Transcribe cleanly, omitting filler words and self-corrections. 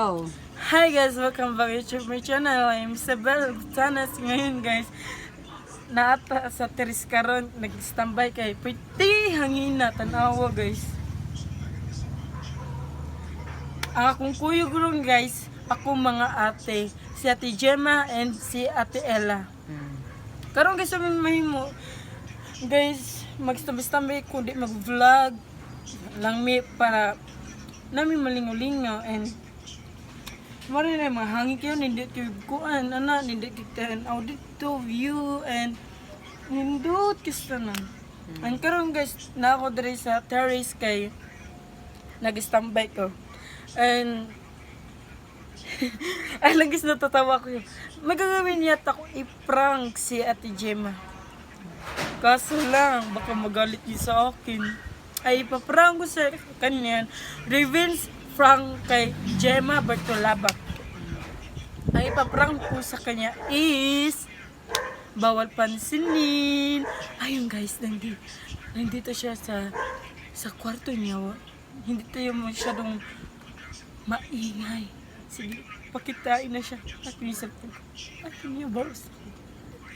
Oh, Hi guys, welcome back to my channel. I'm Isabel Tanas. Ngayon guys, naata sa teris karon, nag-standby kay pretty hangin na tanawa guys. Ang akong kuyog ron guys, ako mga ate, si Ate Gemma and si Ate Ella. Karon guys, may mahimo. Guys, mag-standby ko di mag-vlog lang mi para namin malingaw-lingaw and mari na mga hangin kayo, hindi kayo kuan, hindi kita audit to view and nindot kista na. And karon guys, na ako diri sa terrace kay nag-standby ko. And ay lang guys, natatawa ko yun. Magagawin yata ko i-prank si Ate Gemma. Kaso lang, baka magalit niya sa akin. Ay ipaprank ko sa kanyan. Revenge prank kay Gemma Bertolabak. Ang ipaprank ko sa kanya is bawal pansinin. Ayun guys, nandito siya sa kwarto niya. Hindi tayo masyadong maingay. Sige, pakitain na siya. At minsan ko. At niya boss.